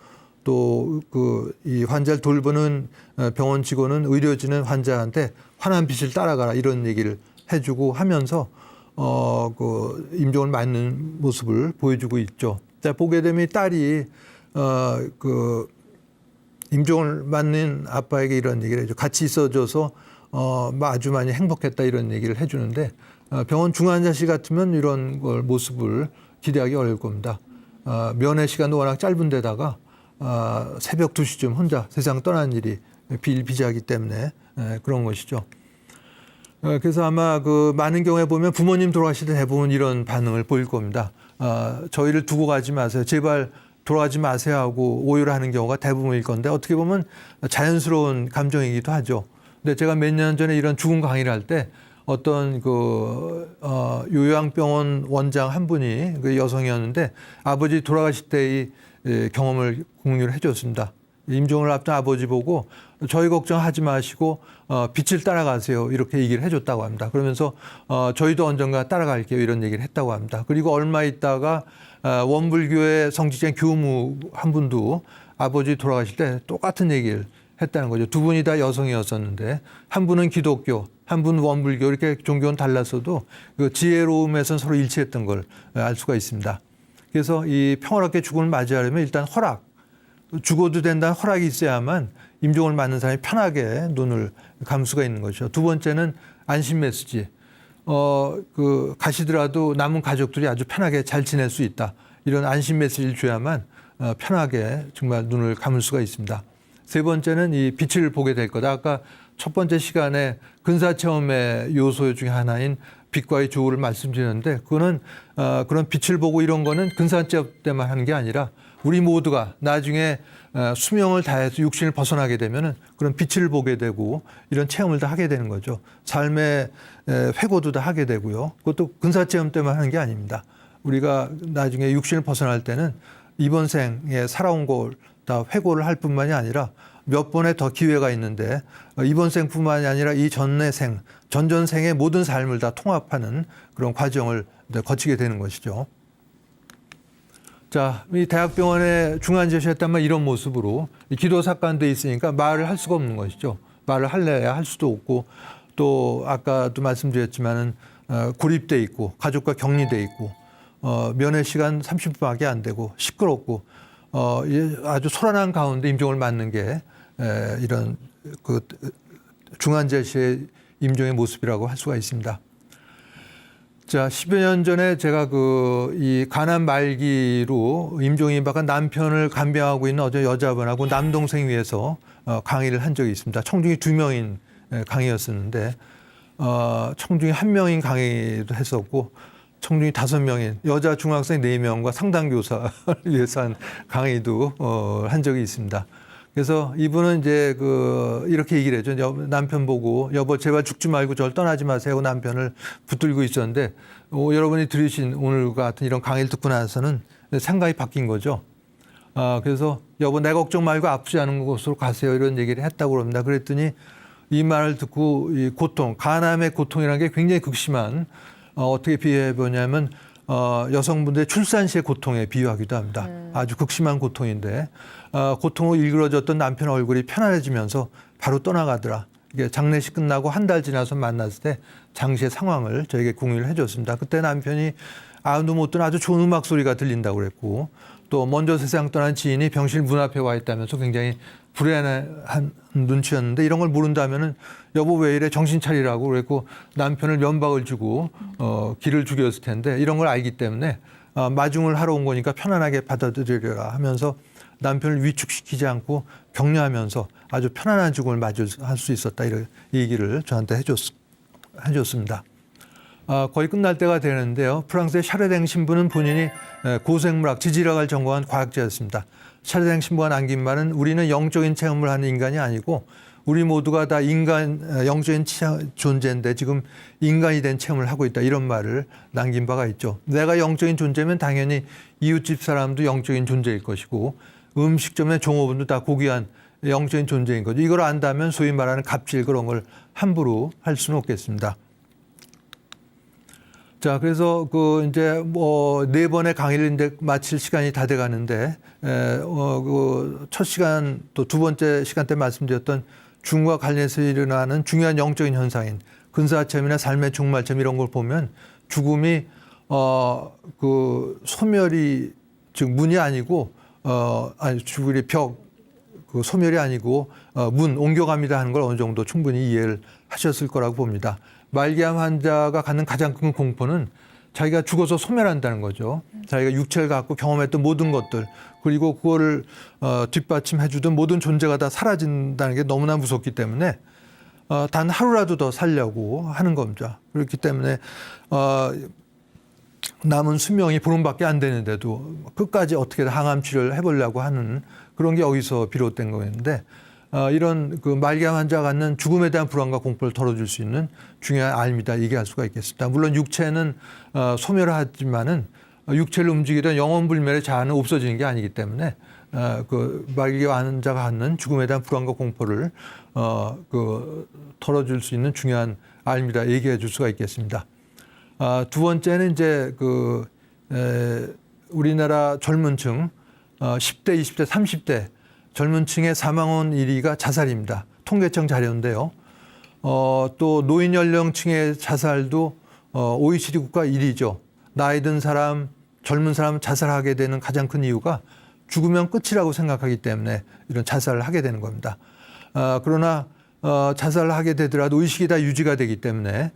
또 그 이 환자를 돌보는 병원 직원은 의료진은 환자한테 환한 빛을 따라가라 이런 얘기를 해주고 하면서 그 임종을 맞는 모습을 보여주고 있죠. 자, 보게 되면 이 딸이 그 임종을 맞는 아빠에게 이런 얘기를 해줘. 같이 있어줘서 아주 많이 행복했다 이런 얘기를 해주는데 병원 중환자실 같으면 이런 걸 모습을 기대하기 어려울 겁니다. 면회 시간도 워낙 짧은 데다가 새벽 2시쯤 혼자 세상 떠난 일이 비일비재하기 때문에 그런 것이죠. 그래서 아마 그 많은 경우에 보면 부모님 돌아가실 때 대부분 이런 반응을 보일 겁니다. 저희를 두고 가지 마세요. 제발 돌아가지 마세요 하고 오열을 하는 경우가 대부분일 건데 어떻게 보면 자연스러운 감정이기도 하죠. 근데 제가 몇 년 전에 이런 죽음 강의를 할 때 어떤 그 요양병원 원장 한 분이 그 여성이었는데 아버지 돌아가실 때의 경험을 공유를 해줬습니다. 임종을 앞둔 아버지 보고 저희 걱정하지 마시고 빛을 따라가세요 이렇게 얘기를 해줬다고 합니다. 그러면서 저희도 언젠가 따라갈게요 이런 얘기를 했다고 합니다. 그리고 얼마 있다가 원불교의 성직자인 교무 한 분도 아버지 돌아가실 때 똑같은 얘기를 했다는 거죠. 두 분이 다 여성이었었는데 한 분은 기독교, 한 분은 원불교 이렇게 종교는 달랐어도 그 지혜로움에서는 서로 일치했던 걸 알 수가 있습니다. 그래서 이 평화롭게 죽음을 맞이하려면 일단 허락, 죽어도 된다는 허락이 있어야만 임종을 맞는 사람이 편하게 눈을 감을 수가 있는 거죠. 두 번째는 안심 메시지. 그 가시더라도 남은 가족들이 아주 편하게 잘 지낼 수 있다. 이런 안심 메시지를 줘야만 편하게 정말 눈을 감을 수가 있습니다. 세 번째는 이 빛을 보게 될 거다. 아까 첫 번째 시간에 근사체험의 요소 중에 하나인 빛과의 조우를 말씀드렸는데 그거는 그런 빛을 보고 이런 거는 근사체험 때만 하는 게 아니라 우리 모두가 나중에 수명을 다해서 육신을 벗어나게 되면은 그런 빛을 보게 되고 이런 체험을 다 하게 되는 거죠. 삶의 회고도 다 하게 되고요. 그것도 근사체험 때만 하는 게 아닙니다. 우리가 나중에 육신을 벗어날 때는 이번 생에 살아온 걸 다 회고를 할 뿐만이 아니라 몇 번의 더 기회가 있는데 이번 생뿐만이 아니라 이 전의 생, 전전생의 모든 삶을 다 통합하는 그런 과정을 거치게 되는 것이죠. 자, 이 대학병원에 중환자실했다면 이런 모습으로 기도 삭관돼 있으니까 말을 할 수가 없는 것이죠. 말을 할래야 할 수도 없고 또 아까도 말씀드렸지만은 고립돼 있고 가족과 격리돼 있고 면회 시간 30분밖에 안 되고 시끄럽고 아주 소란한 가운데 임종을 맞는 게 이런 그 중환자실의 임종의 모습이라고 할 수가 있습니다. 자, 10여 년 전에 제가 이 간암 말기로 임종이 임박한 남편을 간병하고 있는 어제 여자분하고 남동생 위해서 강의를 한 적이 있습니다. 총중이 2명인 강의였었는데 총중이 1명인 강의도 했었고 총중이 5명인 여자 중학생 4명과 상담교사를 위해서 한 강의도 한 적이 있습니다. 그래서 이분은 이제 이렇게 얘기를 해죠. 남편 보고 여보 제발 죽지 말고 저를 떠나지 마세요 하고 남편을 붙들고 있었는데 여러분이 들으신 오늘 같은 이런 강의를 듣고 나서는 생각이 바뀐 거죠. 그래서 여보 내 걱정 말고 아프지 않은 곳으로 가세요 이런 얘기를 했다고 그럽니다. 그랬더니 이 말을 듣고 이 고통, 간암의 고통이라는 게 굉장히 극심한 어떻게 비유해 보냐면 여성분들의 출산 시의 고통에 비유하기도 합니다. 아주 극심한 고통인데 고통으로 일그러졌던 남편 얼굴이 편안해지면서 바로 떠나가더라. 이게 장례식 끝나고 한 달 지나서 만났을 때 당시의 상황을 저에게 공유를 해줬습니다. 그때 남편이 아무도 못 듣는 아주 좋은 음악 소리가 들린다고 그랬고 또 먼저 세상 떠난 지인이 병실 문 앞에 와 있다면서 굉장히 불안한 눈치였는데 이런 걸 모른다면은 여보 왜 이래 정신 차리라고 그랬고 남편을 면박을 주고 기를 죽였을 텐데 이런 걸 알기 때문에 마중을 하러 온 거니까 편안하게 받아들여라 하면서 남편을 위축시키지 않고 격려하면서 아주 편안한 죽음을 맞이할 수 있었다 이런 얘기를 저한테 해줬습니다. 거의 끝날 때가 되는데요. 프랑스의 샤르댕 신부는 본인이 고생물학, 지질학을 전공한 과학자였습니다. 샤르댕 신부가 남긴 말은 우리는 영적인 체험을 하는 인간이 아니고 우리 모두가 다 영적인 존재인데 지금 인간이 된 체험을 하고 있다. 이런 말을 남긴 바가 있죠. 내가 영적인 존재면 당연히 이웃집 사람도 영적인 존재일 것이고 음식점의 종업원도 다 고귀한 영적인 존재인 거죠. 이걸 안다면 소위 말하는 갑질 그런 걸 함부로 할 수는 없겠습니다. 자, 그래서 이제 네 번의 강의를 이제 마칠 시간이 다 돼 가는데, 첫 시간 또 두 번째 시간 때 말씀드렸던 죽음과 관련해서 일어나는 중요한 영적인 현상인 근사체험이나 삶의 종말점 이런 걸 보면 죽음이, 소멸이, 즉 문이 아니고, 죽음이 소멸이 아니고, 옮겨갑니다 하는 걸 어느 정도 충분히 이해를 하셨을 거라고 봅니다. 말기암 환자가 갖는 가장 큰 공포는 자기가 죽어서 소멸한다는 거죠. 자기가 육체를 갖고 경험했던 모든 것들 그리고 그거를 뒷받침해 주던 모든 존재가 다 사라진다는 게 너무나 무섭기 때문에 단 하루라도 더 살려고 하는 겁니다. 그렇기 때문에 남은 수명이 보름밖에 안 되는데도 끝까지 어떻게든 항암 치료를 해보려고 하는 그런 게 여기서 비롯된 거였는데 이런 말기암 환자가 갖는 죽음에 대한 불안과 공포를 덜어줄 수 있는 중요한 알미다 얘기할 수가 있겠습니다. 물론 육체는 소멸하지만은 육체를 움직이던 영혼불멸의 자아는 없어지는 게 아니기 때문에 말기암 환자가 갖는 죽음에 대한 불안과 공포를 덜어줄 수 있는 중요한 알미다 얘기해 줄 수가 있겠습니다. 두 번째는 이제 우리나라 젊은층 10대, 20대, 30대 젊은 층의 사망원 1위가 자살입니다. 통계청 자료인데요. 또 노인 연령층의 자살도 OECD 국가 1위죠. 나이 든 사람, 젊은 사람 자살하게 되는 가장 큰 이유가 죽으면 끝이라고 생각하기 때문에 이런 자살을 하게 되는 겁니다. 그러나 자살을 하게 되더라도 의식이 다 유지가 되기 때문에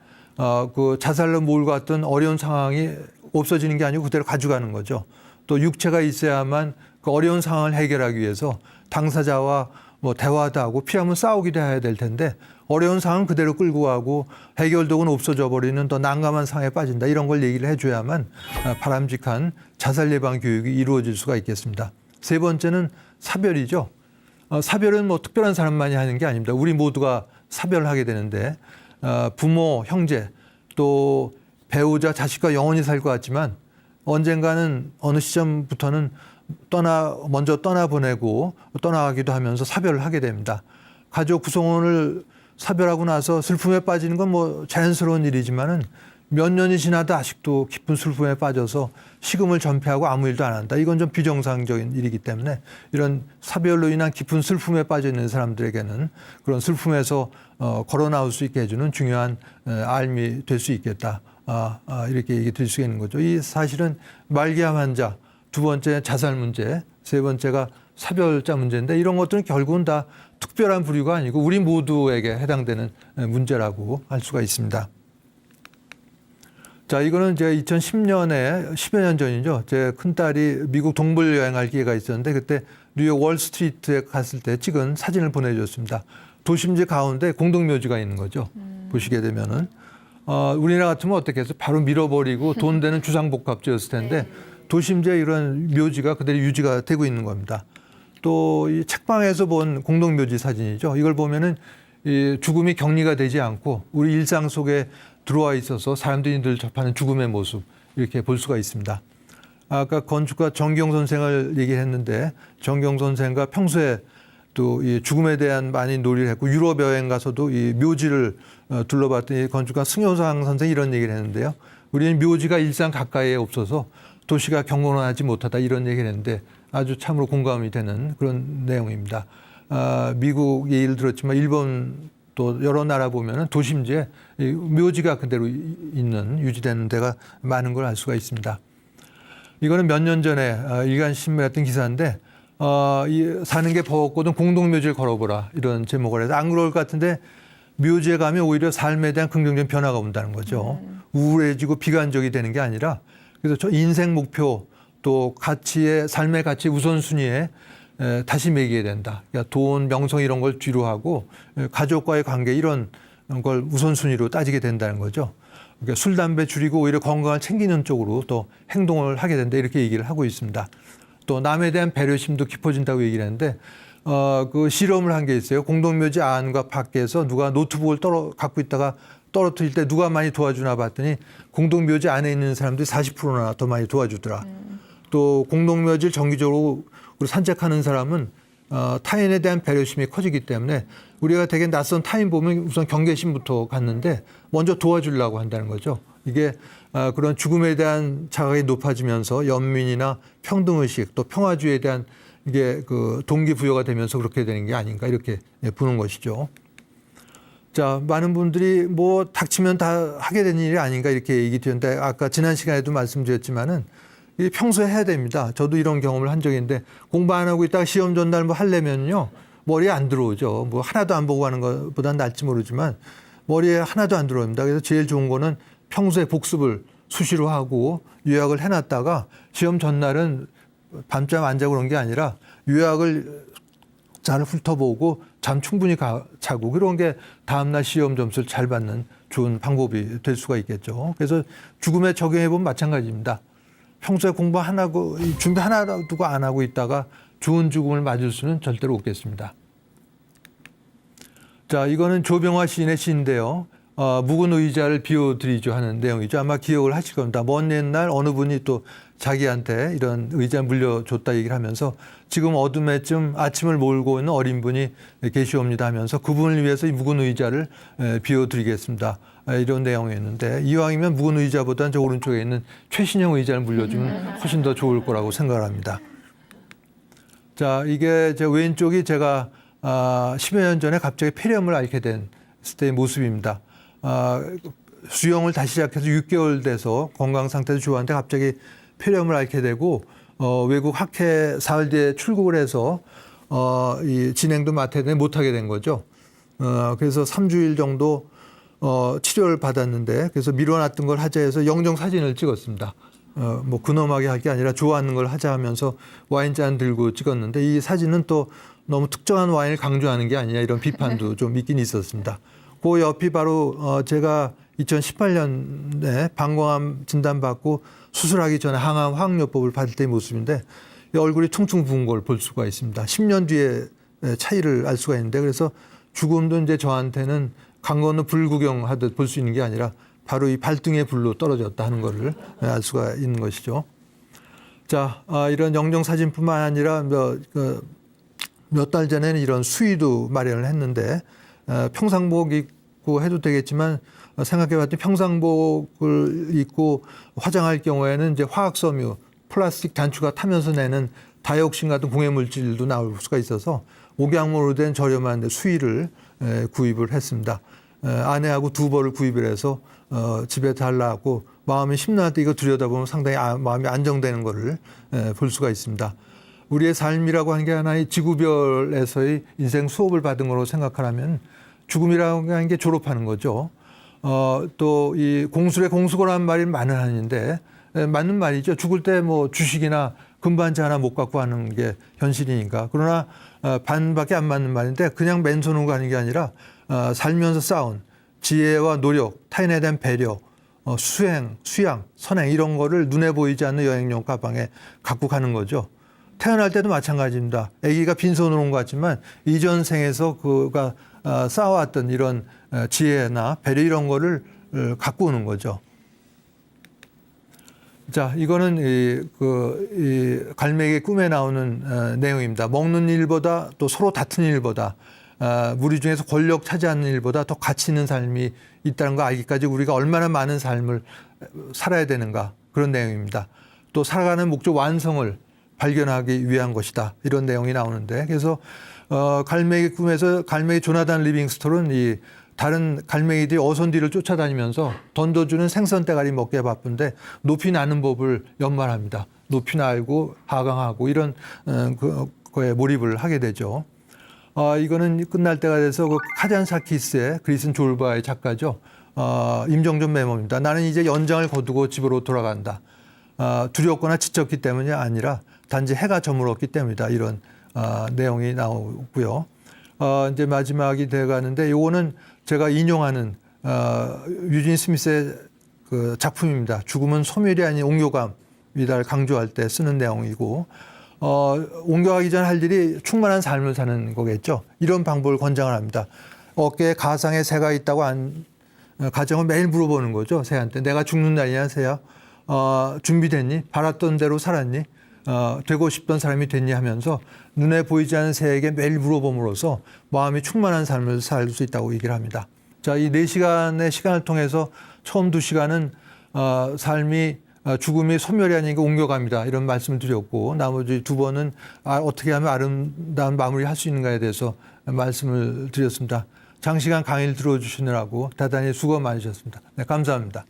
자살로 몰고 갔던 어려운 상황이 없어지는 게 아니고 그대로 가져가는 거죠. 또 육체가 있어야만 그 어려운 상황을 해결하기 위해서 당사자와 대화도 하고 필요하면 싸우기도 해야 될 텐데 어려운 상황은 그대로 끌고 가고 해결도구는 없어져 버리는 더 난감한 상황에 빠진다. 이런 걸 얘기를 해줘야만 바람직한 자살 예방 교육이 이루어질 수가 있겠습니다. 세 번째는 사별이죠. 사별은 특별한 사람만이 하는 게 아닙니다. 우리 모두가 사별을 하게 되는데 부모, 형제 또 배우자, 자식과 영원히 살 것 같지만 언젠가는 어느 시점부터는 먼저 떠나보내고 떠나가기도 하면서 사별을 하게 됩니다. 가족 구성원을 사별하고 나서 슬픔에 빠지는 건 자연스러운 일이지만은 몇 년이 지나도 아직도 깊은 슬픔에 빠져서 식음을 전폐하고 아무 일도 안 한다. 이건 좀 비정상적인 일이기 때문에 이런 사별로 인한 깊은 슬픔에 빠져 있는 사람들에게는 그런 슬픔에서 걸어 나올 수 있게 해주는 중요한 알미 될 수 있겠다. 이렇게 얘기 드릴 수 있는 거죠. 이 사실은 말기암 환자, 두 번째 자살 문제, 세 번째가 사별자 문제인데 이런 것들은 결국은 다 특별한 부류가 아니고 우리 모두에게 해당되는 문제라고 할 수가 있습니다. 자, 이거는 제가 2010년에 10여 년 전이죠. 제 큰딸이 미국 동부 여행할 기회가 있었는데 그때 뉴욕 월스트리트에 갔을 때 찍은 사진을 보내줬습니다. 도심지 가운데 공동묘지가 있는 거죠. 보시게 되면은 우리나라 같으면 어떻게 해서 바로 밀어버리고 돈 되는 주상복합지였을 텐데 도심지에 이런 묘지가 그대로 유지가 되고 있는 겁니다. 또 이 책방에서 본 공동묘지 사진이죠. 이걸 보면은 이 죽음이 격리가 되지 않고 우리 일상 속에 들어와 있어서 사람들이 늘 접하는 죽음의 모습 이렇게 볼 수가 있습니다. 아까 건축가 정경 선생을 얘기했는데 정경 선생과 평소에 또 이 죽음에 대한 많이 놀이를 했고 유럽 여행 가서도 이 묘지를 둘러봤더니 건축가 승효상 선생이 이런 얘기를 했는데요. 우리는 묘지가 일상 가까이에 없어서 도시가 경건하지 못하다 이런 얘기를 했는데 아주 참으로 공감이 되는 그런 내용입니다. 미국 예를 들었지만 일본도 또 여러 나라 보면은 도심지에 이 묘지가 그대로 있는 유지되는 데가 많은 걸 알 수가 있습니다. 이거는 몇 년 전에 일간 신문에 했던 기사인데 사는 게 버겁거든 공동묘지를 걸어보라 이런 제목을 해서 안 그럴 것 같은데 묘지에 가면 오히려 삶에 대한 긍정적인 변화가 온다는 거죠. 우울해지고 비관적이 되는 게 아니라 그래서 저 인생 목표 또 가치의 삶의 가치 우선순위에 다시 매기게 된다. 그러니까 돈, 명성 이런 걸 뒤로 하고 가족과의 관계 이런 걸 우선순위로 따지게 된다는 거죠. 그러니까 술, 담배 줄이고 오히려 건강을 챙기는 쪽으로 또 행동을 하게 된다 이렇게 얘기를 하고 있습니다. 또 남에 대한 배려심도 깊어진다고 얘기를 했는데 그 실험을 한 게 있어요. 공동묘지 안과 밖에서 누가 노트북을 갖고 있다가 떨어뜨릴 때 누가 많이 도와주나 봤더니 공동묘지 안에 있는 사람들이 40%나 더 많이 도와주더라. 또 공동묘지를 정기적으로 산책하는 사람은 타인에 대한 배려심이 커지기 때문에 우리가 되게 낯선 타인 보면 우선 경계심부터 갖는데 먼저 도와주려고 한다는 거죠. 이게 그런 죽음에 대한 자각이 높아지면서 연민이나 평등의식 또 평화주의에 대한 이게 그 동기부여가 되면서 그렇게 되는 게 아닌가 이렇게 보는 것이죠. 자, 많은 분들이 뭐 닥치면 다 하게 되는 일이 아닌가 이렇게 얘기 드렸는데 아까 지난 시간에도 말씀드렸지만은 이게 평소에 해야 됩니다. 저도 이런 경험을 한 적이 있는데 공부 안 하고 있다가 시험 전날 뭐 하려면요 머리에 안 들어오죠. 뭐 하나도 안 보고 하는 것보다는 낫지 모르지만 머리에 하나도 안 들어옵니다. 그래서 제일 좋은 거는 평소에 복습을 수시로 하고 요약을 해놨다가 시험 전날은 밤잠 안 자고 그런 게 아니라 요약을 잘 훑어보고 잠 충분히 자고 그런 게 다음날 시험 점수를 잘 받는 좋은 방법이 될 수가 있겠죠. 그래서 죽음에 적용해 보면 마찬가지입니다. 평소에 공부 하나고 준비 하나도 안 하고 있다가 좋은 죽음을 맞을 수는 절대로 없겠습니다. 자, 이거는 조병화 시인의 시인데요. 묵은 의자를 비워드리죠 하는 내용이죠. 아마 기억을 하실 겁니다. 먼 옛날 어느 분이 또 자기한테 이런 의자 물려줬다 얘기를 하면서 지금 어둠에쯤 아침을 몰고 있는 어린 분이 계시옵니다 하면서 그분을 위해서 이 묵은 의자를 비워드리겠습니다. 이런 내용이었는데 이왕이면 묵은 의자보다는 저 오른쪽에 있는 최신형 의자를 물려주면 훨씬 더 좋을 거라고 생각을 합니다. 자, 이게 제 왼쪽이 제가 10여 년 전에 갑자기 폐렴을 앓게 된 때의 모습입니다. 수영을 다시 시작해서 6개월 돼서 건강 상태도 좋았는데 갑자기 폐렴을 앓게 되고 외국 학회 사흘 뒤에 출국을 해서 이 진행도 맡아야 되는데 못하게 된 거죠. 그래서 3주일 정도 치료를 받았는데 그래서 미뤄놨던 걸 하자 해서 영정 사진을 찍었습니다. 뭐 근엄하게 할 게 아니라 좋아하는 걸 하자 하면서 와인잔 들고 찍었는데 이 사진은 또 너무 특정한 와인을 강조하는 게 아니냐 이런 비판도 좀 있긴 있었습니다. 그 옆이 바로 제가 2018년에 방광암 진단받고 수술하기 전에 항암 화학요법을 받을 때의 모습인데 이 얼굴이 퉁퉁 부은 걸 볼 수가 있습니다. 10년 뒤에 차이를 알 수가 있는데 그래서 죽음도 이제 저한테는 강 건너 불 구경하듯 볼 수 있는 게 아니라 바로 이 발등에 불로 떨어졌다 하는 거를 알 수가 있는 것이죠. 자, 이런 영정 사진뿐만 아니라 몇 달 전에는 이런 수의도 마련을 했는데 평상복 입고 해도 되겠지만 생각해봤더니 평상복을 입고 화장할 경우에는 이제 화학섬유, 플라스틱 단추가 타면서 내는 다이옥신 같은 공해 물질도 나올 수가 있어서 옥양으로 된 저렴한 수의를 구입을 했습니다. 아내하고 2벌을 구입을 해서 집에 달라고 마음이 심란할 때 이거 들여다보면 상당히 마음이 안정되는 거를 볼 수가 있습니다. 우리의 삶이라고 하는 게 하나의 지구별에서의 인생 수업을 받은 거로 생각하라면 죽음이라고 하는 게 졸업하는 거죠. 또 이 공술의 공수고라는 말이 많은 한인데 맞는 말이죠. 죽을 때 뭐 주식이나 금반지 하나 못 갖고 하는 게 현실이니까. 그러나 반밖에 안 맞는 말인데 그냥 맨손으로 가는 게 아니라 살면서 쌓은 지혜와 노력, 타인에 대한 배려, 수행, 수양, 선행 이런 거를 눈에 보이지 않는 여행용 가방에 갖고 가는 거죠. 태어날 때도 마찬가지입니다. 아기가 빈손으로 온 것 같지만 이전 생에서 그가 쌓아왔던 이런 지혜나 배려 이런 거를 갖고 오는 거죠. 자, 이거는 이 갈매기의 꿈에 나오는 내용입니다. 먹는 일보다 또 서로 다투는 일보다 우리 중에서 권력 차지하는 일보다 더 가치 있는 삶이 있다는 거 알기까지 우리가 얼마나 많은 삶을 살아야 되는가 그런 내용입니다. 또 살아가는 목적 완성을 발견하기 위한 것이다. 이런 내용이 나오는데 그래서 갈매기 꿈에서 갈매기 조나단 리빙스톤은 이 다른 갈매기들이 어선 뒤를 쫓아다니면서 던져주는 생선 대가리 먹기에 바쁜데 높이 나는 법을 연말합니다. 높이 날고 하강하고 이런 거에 몰입을 하게 되죠. 이거는 끝날 때가 돼서 그 카잔사키스의 그리슨 졸바의 작가죠. 임정전 메모입니다. 나는 이제 연장을 거두고 집으로 돌아간다. 두렵거나 지쳤기 때문이 아니라 단지 해가 저물었기 때문이다. 이런 내용이 나오고요. 이제 마지막이 돼가는데 요거는 제가 인용하는 유진 스미스의 그 작품입니다. 죽음은 소멸이 아닌 옹교감이다를 강조할 때 쓰는 내용이고 옹교하기 전 할 일이 충만한 삶을 사는 거겠죠. 이런 방법을 권장을 합니다. 어깨에 가상의 새가 있다고 가정을 매일 물어보는 거죠. 새한테 내가 죽는 날이냐 새야. 준비됐니? 바랐던 대로 살았니? 되고 싶던 사람이 됐니 하면서 눈에 보이지 않는 새에게 매일 물어봄으로써 마음이 충만한 삶을 살 수 있다고 얘기를 합니다. 자, 이 4시간의 시간을 통해서 처음 2시간은 삶이 죽음이 소멸이 아니고 옹교감이다 이런 말씀을 드렸고 나머지 2번은 어떻게 하면 아름다운 마무리 할 수 있는가에 대해서 말씀을 드렸습니다. 장시간 강의를 들어주시느라고 대단히 수고 많으셨습니다. 네, 감사합니다.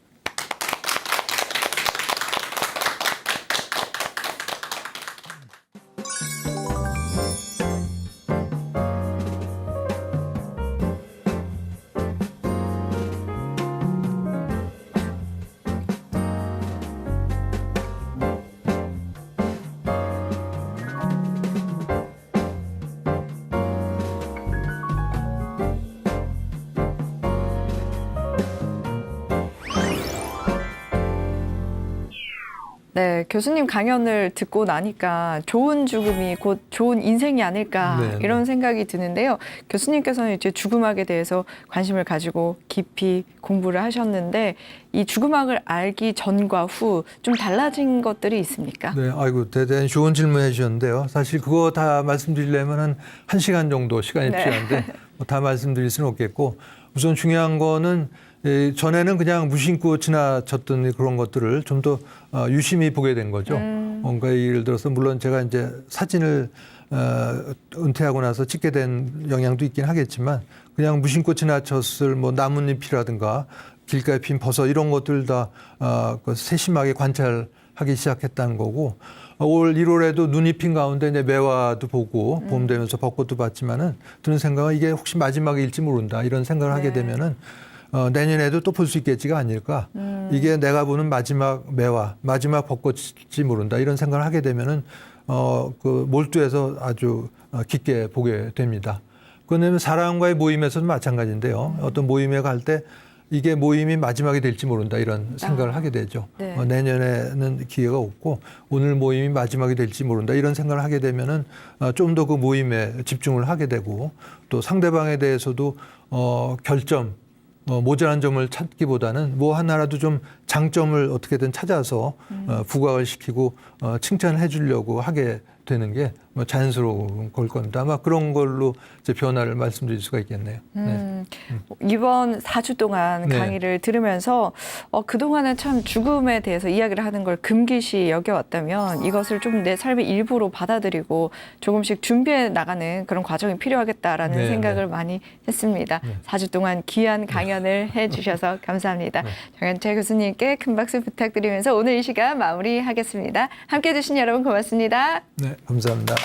네, 교수님 강연을 듣고 나니까 좋은 죽음이 곧 좋은 인생이 아닐까 네, 이런 생각이 드는데요. 교수님께서는 이제 죽음학에 대해서 관심을 가지고 깊이 공부를 하셨는데 이 죽음학을 알기 전과 후 좀 달라진 것들이 있습니까? 네, 아이고 대단히 좋은 질문 해주셨는데요. 사실 그거 다 말씀드리려면 한 시간 정도 시간이 네. 필요한데 다 말씀드릴 수는 없겠고 우선 중요한 거는 전에는 그냥 무심코 지나쳤던 그런 것들을 좀 더 유심히 보게 된 거죠. 뭔가 예를 들어서 물론 제가 이제 사진을 은퇴하고 나서 찍게 된 영향도 있긴 하겠지만 그냥 무심코 지나쳤을 뭐 나뭇잎이라든가 길가에 핀 버섯 이런 것들 다 세심하게 관찰하기 시작했다는 거고 올 1월에도 눈이 핀 가운데 이제 매화도 보고 봄 되면서 벚꽃도 봤지만은 드는 생각은 이게 혹시 마지막일지 모른다 이런 생각을 하게 되면은 내년에도 또 볼 수 있겠지가 아닐까. 이게 내가 보는 마지막 매화, 마지막 벚꽃일지 모른다. 이런 생각을 하게 되면은, 몰두해서 아주 깊게 보게 됩니다. 그러면 사람과의 모임에서도 마찬가지인데요. 어떤 모임에 갈 때 이게 모임이 마지막이 될지 모른다. 이런 생각을 하게 되죠. 네. 내년에는 기회가 없고 오늘 모임이 마지막이 될지 모른다. 이런 생각을 하게 되면은 좀 더 그 모임에 집중을 하게 되고 또 상대방에 대해서도 결점, 모자란 점을 찾기보다는 뭐 하나라도 좀 장점을 어떻게든 찾아서 부각을 시키고 칭찬해 주려고 하게 되는 게 뭐 자연스러운 걸 겁니다. 아마 그런 걸로 이제 변화를 말씀드릴 수가 있겠네요. 네. 이번 4주 동안 네. 강의를 들으면서 그동안은 참 죽음에 대해서 이야기를 하는 걸 금기시 여겨왔다면 이것을 좀 내 삶의 일부로 받아들이고 조금씩 준비해 나가는 그런 과정이 필요하겠다라는 네, 생각을 많이 했습니다. 4주 동안 귀한 강연을 해주셔서 감사합니다. 정현철 교수님께 큰 박수 부탁드리면서 오늘 이 시간 마무리하겠습니다. 함께해 주신 여러분 고맙습니다. 네, 감사합니다.